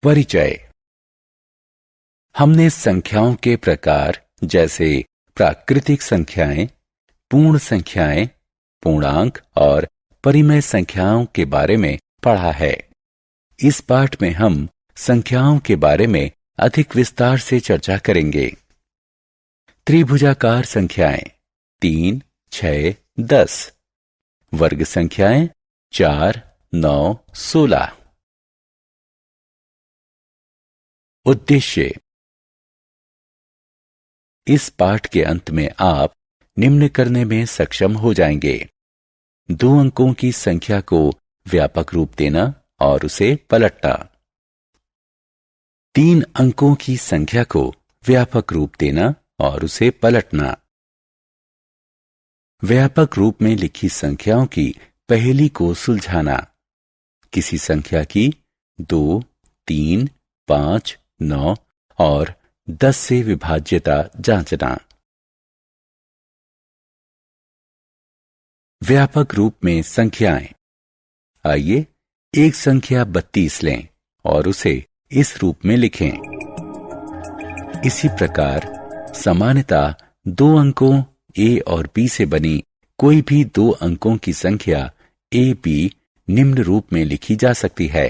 परिचय। हमने संख्याओं के प्रकार जैसे प्राकृतिक संख्याएं, पूर्ण संख्याएं, पूर्णांक और परिमेय संख्याओं के बारे में पढ़ा है। इस पाठ में हम संख्याओं के बारे में अधिक विस्तार से चर्चा करेंगे। त्रिभुजाकार संख्याएं 3, 6, 10, वर्ग संख्याएं 4, 9, 16। उद्देश्य। इस पाठ के अंत में आप निम्न करने में सक्षम हो जाएंगे: 2 अंकों की संख्या को व्यापक रूप देना और उसे पलटना। 3 अंकों की संख्या को व्यापक रूप देना और उसे पलटना। व्यापक रूप में लिखी संख्याओं की पहेली को सुलझाना। किसी संख्या की 2, 3, 5, 9 और 10 से विभाज्यता जांचना। व्यापक रूप में संख्याएं। आइए एक संख्या 32 लें और उसे इस रूप में लिखें। इसी प्रकार सामान्यतः 2 अंकों a और b से बनी कोई भी 2 अंकों की संख्या a b निम्न रूप में लिखी जा सकती है।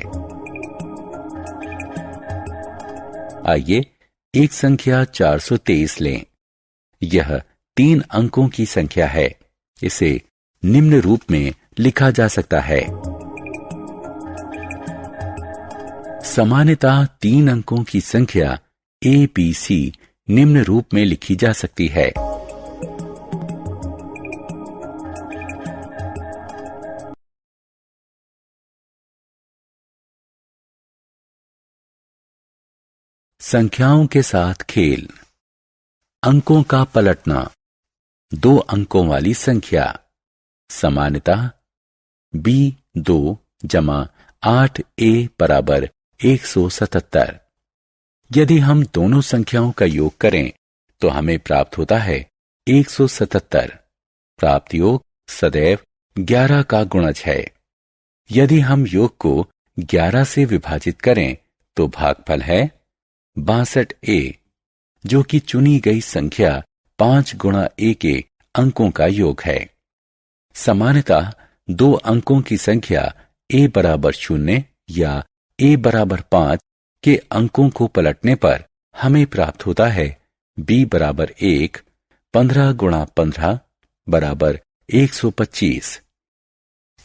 आइए एक संख्या 423 लें। यह 3 अंकों की संख्या है। इसे निम्न रूप में लिखा जा सकता है। सामान्यतः 3 अंकों की संख्या a b c निम्न रूप में लिखी जा सकती है। संख्याओं के साथ खेल। अंकों का पलटना। 2 अंकों वाली संख्या। सामान्यतः b2 जमा 8a बराबर 177। यदि हम दोनों संख्याओं का योग करें तो हमें प्राप्त होता है 177। प्राप्त योग सदैव 11 का गुणज है। यदि हम योग को 11 से विभाजित करें तो भागफल है 62a, जो कि चुनी गई संख्या 5 गुणा a के अंकों का योग है। सामान्यतः 2 अंकों की संख्या a बराबर 0 या a बराबर 5 के अंकों को पलटने पर हमें प्राप्त होता है b बराबर 1, 15 गुणा 15 बराबर 125।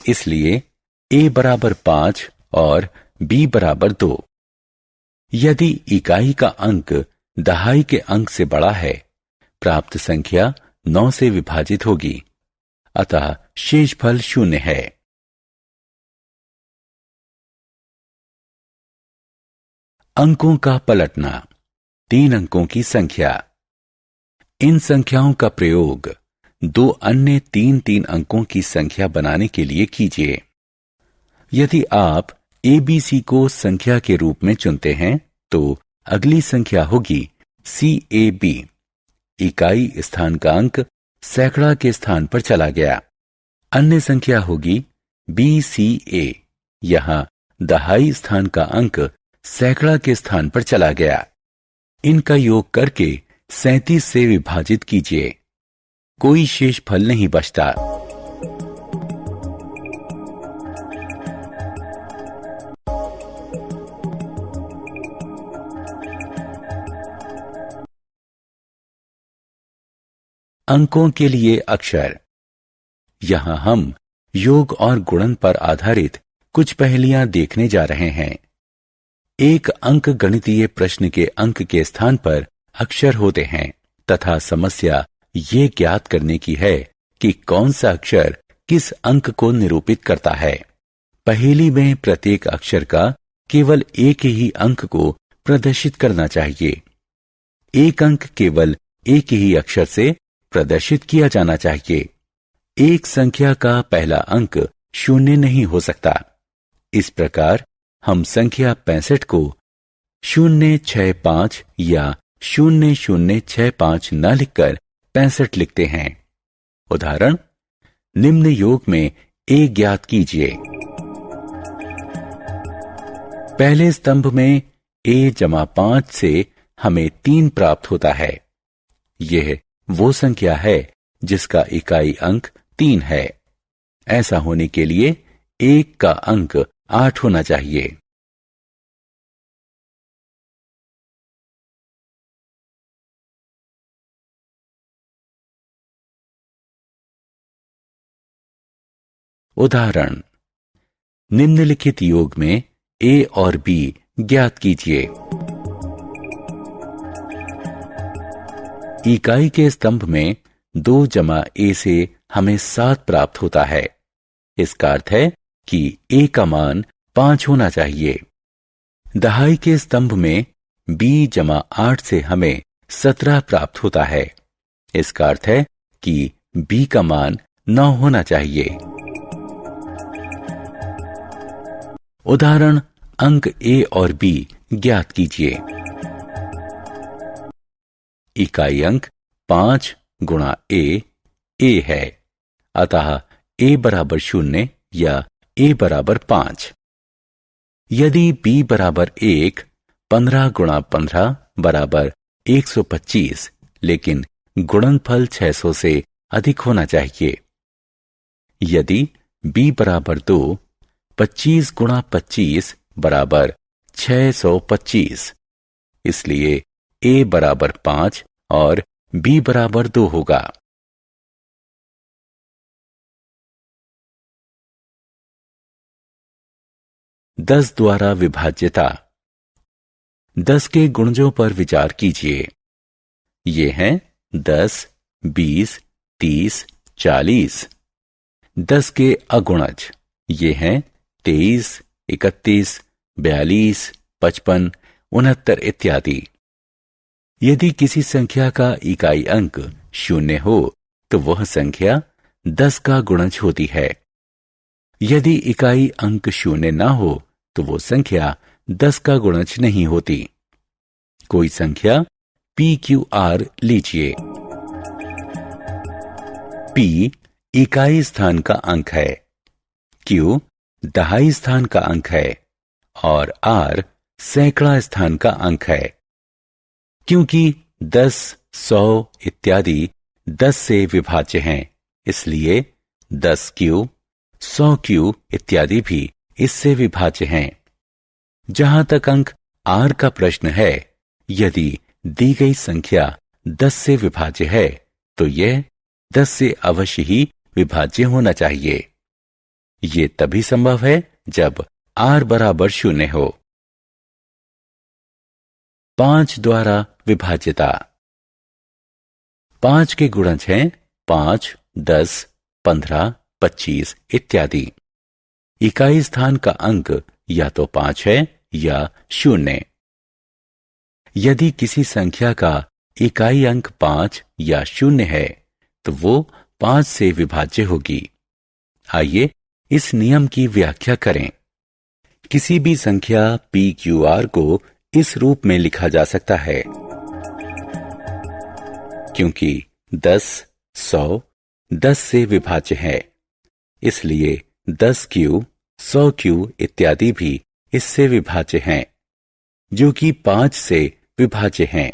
इसलिए a बराबर 5 और b बराबर 2। यदि इकाई का अंक दहाई के अंक से बड़ा है, प्राप्त संख्या 9 से विभाजित होगी, अतः शेषफल 0 है। अंकों का पलटना। 3 अंकों की संख्या। इन संख्याओं का प्रयोग 2 अन्य 3 अंकों की संख्या बनाने के लिए कीजिए। यदि आप ABC को संख्या के रूप में चुनते हैं तो अगली संख्या होगी CAB। इकाई स्थान का अंक सैकड़ा के स्थान पर चला गया। अन्य संख्या होगी BCA। यहां दहाई स्थान का अंक सैकड़ा के स्थान पर चला गया। इनका योग करके 37 से विभाजित कीजिए। कोई शेष फल नहीं बचता। अंकों के लिए अक्षर। यहां हम योग और गुणन पर आधारित कुछ पहेलियां देखने जा रहे हैं। एक अंक गणितीय प्रश्न के अंक के स्थान पर अक्षर होते हैं तथा समस्या ये ज्ञात करने की है कि कौन सा अक्षर किस अंक को निरूपित करता है। पहेली में प्रत्येक अक्षर का केवल एक ही अंक को प्रदर्शित करना चाहिए। एक अंक केवल एक ही अक्षर से प्रदर्शित किया जाना चाहिए। एक संख्या का पहला अंक 0 नहीं हो सकता। इस प्रकार हम संख्या 65 को 065 या 0065 न लिखकर 65 लिखते हैं। उदाहरण, निम्न योग में a ज्ञात कीजिए। पहले स्तंभ में a-5 से हमें 3 प्राप्त होता है। यह वो संख्या है जिसका इकाई अंक 3 है। ऐसा होने के लिए 1 का अंक 8 होना चाहिए। उदाहरण, निम्नलिखित योग में a और b ज्ञात कीजिए। इकाई के स्तंभ में 2 जमा a से हमें 7 प्राप्त होता है। इसका अर्थ है कि a का मान 5 होना चाहिए। दहाई के स्तंभ में b जमा 8 से हमें 17 प्राप्त होता है। इसका अर्थ है कि b का मान 9 होना चाहिए। उदाहरण, अंक a और b ज्ञात कीजिए। इकाई अंक 5 गुणा a है, अतः a बराबर 0 या a बराबर 5। यदि b बराबर 1, 15 गुणा 15 बराबर 125, लेकिन गुणनफल 600 से अधिक होना चाहिए। यदि b बराबर 2, 25 गुणा 25 बराबर 625, इसलिए a बराबर 5 और b बराबर 2 होगा। दस द्वारा विभाज्यता। 10 के गुणजों पर विचार कीजिए। ये हैं 10, 20, 30, 40। 10 के अगुणज ये हैं 23, 31, 42, 55, 69 इत्यादि। यदि किसी संख्या का इकाई अंक 0 हो तो वह संख्या 10 का गुणज होती है। यदि इकाई अंक 0 ना हो तो वो संख्या 10 का गुणज नहीं होती। कोई संख्या PQR लीजिए। P इकाई स्थान का अंक है, Q दहाई स्थान का अंक है और R सैकड़ा स्थान का अंक है। क्योंकि 10, 100 इत्यादि 10 से विभाज्य हैं, इसलिए 10Q, 100Q इत्यादि भी इससे विभाज्य हैं। जहां तक अंक R का प्रश्न है, यदि दी गई संख्या 10 से विभाज्य है तो यह 10 से अवश्य ही विभाज्य होना चाहिए। ये तभी संभव है जब R बराबर 0 हो। 5 द्वारा विभाज्यता। 5 के गुणज हैं 5, 10, 15, 25 इत्यादि। इकाई स्थान का अंक या तो 5 है या 0। यदि किसी संख्या का इकाई अंक 5 या 0 है तो वो 5 से विभाज्य होगी। आइए इस नियम की व्याख्या करें। किसी भी संख्या PQR को इस रूप में लिखा जा सकता है। क्योंकि 10, 100 10 से विभाज्य है, इसलिए 10Q, 100Q इत्यादि भी इससे विभाज्य हैं, जो कि 5 से विभाज्य हैं,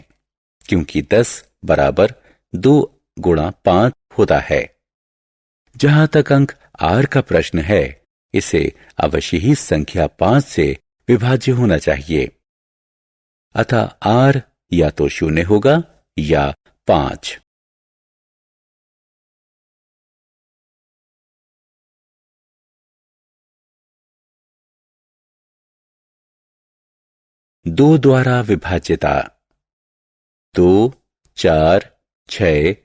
क्योंकि 10 बराबर 2 गुणा 5 होता है। जहां तक अंक R का प्रश्न है, इसे अवश्य ही संख्या 5 से विभाज्य होना चाहिए। अतः R या तो 0 होगा या 5। दो द्वारा विभाज्यता। 2, 4, 6,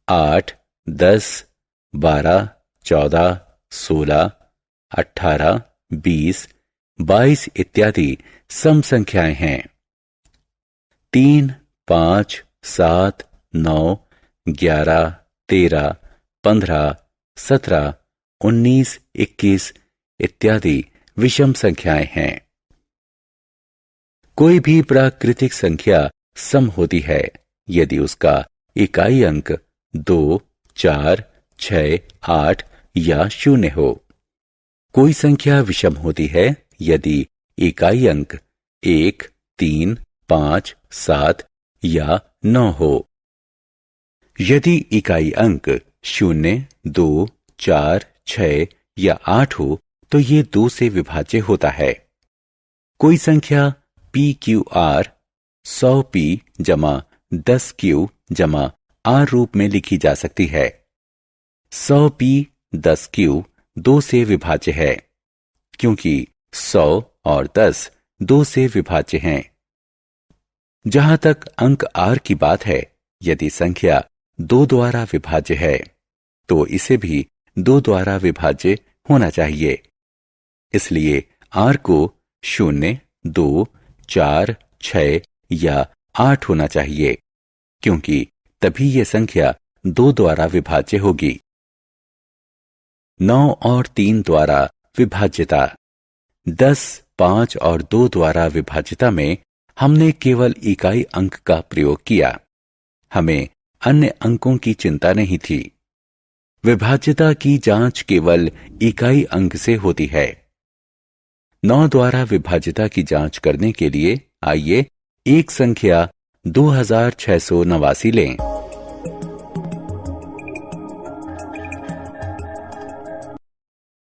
8, 10, 12, 14, 16, 18, 20, 22 इत्यादि सम संख्याएं हैं। 3, 5, 7, 9, 11, 13, 15, 17, 19, 21 इत्यादि विषम संख्याएं हैं। कोई भी प्राकृतिक संख्या सम होती है यदि उसका इकाई अंक 2, 4, 6, 8 या 0 हो। कोई संख्या विषम होती है यदि इकाई अंक 1, 3, 5, 7 या 9 हो। यदि इकाई अंक 0, 2, 4, 6 या 8 हो तो ये 2 से विभाज्य होता है। कोई संख्या PQR 100P जमा 10Q जमा R रूप में लिखी जा सकती है। 100P 10Q 2 से विभाज्य है क्योंकि 100 और 10 2 से विभाज्य हैं। जहां तक अंक R की बात है, यदि संख्या 2 द्वारा विभाज्य है तो इसे भी 2 द्वारा विभाज्य होना चाहिए। इसलिए R को 0, 2, 4, 6 या 8 होना चाहिए क्योंकि तभी यह संख्या 2 द्वारा विभाज्य होगी। 9 और 3 द्वारा विभाज्यता। 10, 5 और 2 द्वारा विभाज्यता में हमने केवल इकाई अंक का प्रयोग किया। हमें अन्य अंकों की चिंता नहीं थी। विभाज्यता की जांच केवल इकाई अंक से होती है। 9 द्वारा विभाज्यता की जांच करने के लिए आइए एक संख्या 2689 लें।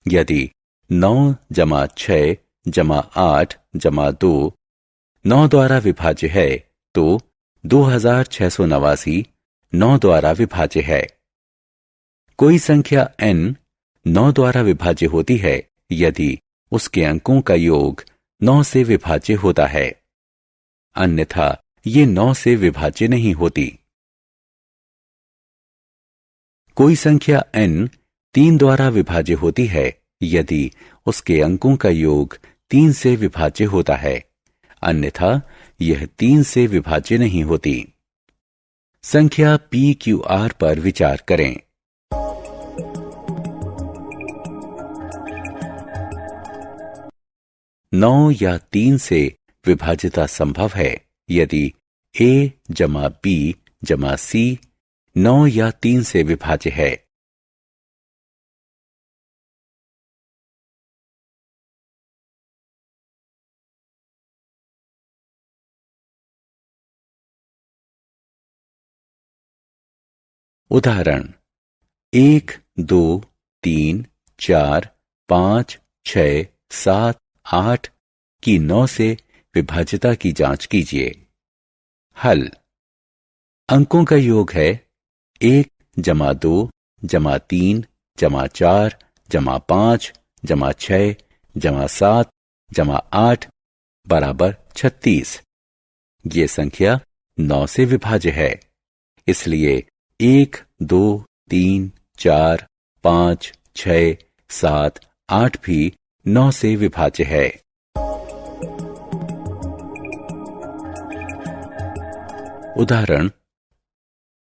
यदि 9 जमा 6 जमा 8 जमा 2 9 द्वारा विभाज्य है तो 2689 9 द्वारा विभाज्य है। कोई संख्या n 9 द्वारा विभाज्य होती है यदि उसके अंकों का योग 9 से विभाज्य होता है, अन्यथा ये 9 से विभाज्य नहीं होती। कोई संख्या n 3 द्वारा विभाज्य होती है यदि उसके अंकों का योग 3 से विभाज्य होता है, अन्यथा यह 3 से विभाज्य नहीं होती। संख्या PQR पर विचार करें। नौ या 3 से विभाज्यता संभव है यदि A जमा B जमा C 9 या 3 से विभाज्य है। उदाहरण 1, 2, 3, 4, 5, 6, 7, 8 की 9 से विभाज्यता की जांच कीजिए। हल। अंकों का योग है 1 जमा 2 जमा 3 जमा 4 जमा 5 जमा 6 जमा 7 जमा 8 बराबर 36। ये संख्या 9 से विभाज्य है, इसलिए 1, 2, 3, 4, 5, 6, 7, 8 भी 9 से विभाज्य है। उदाहरण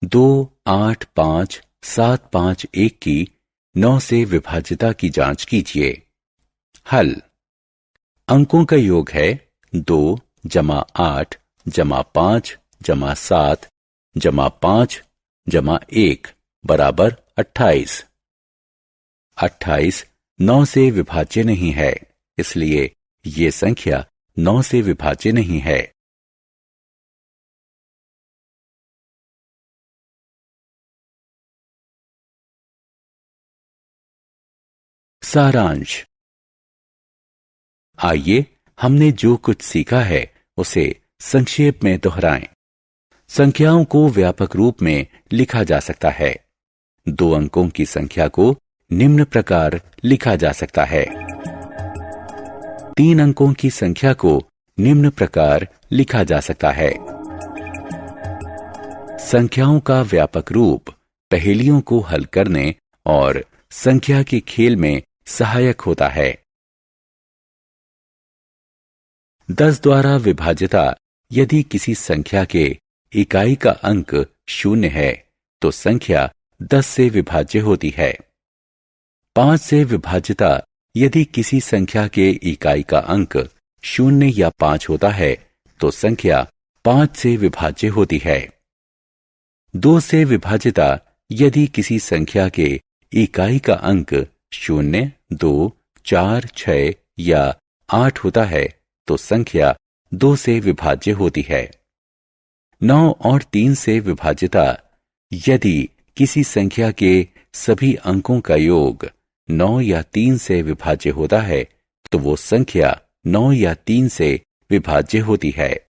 2, 8, 5, 7, 5, 1 की 9 से विभाज्यता की जांच कीजिए। हल। अंकों का योग है 2 जमा 8 जमा 5 जमा 7 जमा 5 जमा 1 बराबर 28। 28 9 से विभाज्य नहीं है, इसलिए ये संख्या 9 से विभाज्य नहीं है। सारांश। आइए हमने जो कुछ सीखा है उसे संक्षेप में दोहराएं। संख्याओं को व्यापक रूप में लिखा जा सकता है। 2 अंकों की संख्या को निम्न प्रकार लिखा जा सकता है। 3 अंकों की संख्या को निम्न प्रकार लिखा जा सकता है। संख्याओं का व्यापक रूप पहेलियों को हल करने और संख्या के खेल में सहायक होता है। 10 द्वारा विभाज्यता। यदि किसी संख्या के इकाई का अंक 0 है तो संख्या 10 से विभाज्य होती है। 5 से विभाज्यता। यदि किसी संख्या के इकाई का अंक 0 या 5 होता है तो संख्या 5 से विभाज्य होती है। 2 से विभाज्यता। यदि किसी संख्या के इकाई का अंक 0, 2, 4, 6 या 8 होता है तो संख्या 2 से विभाज्य होती है। 9 और 3 से विभाज्यता यदि किसी संख्या के सभी अंकों का योग 9 या 3 से विभाज्य होता है तो वो संख्या 9 या 3 से विभाज्य होती है।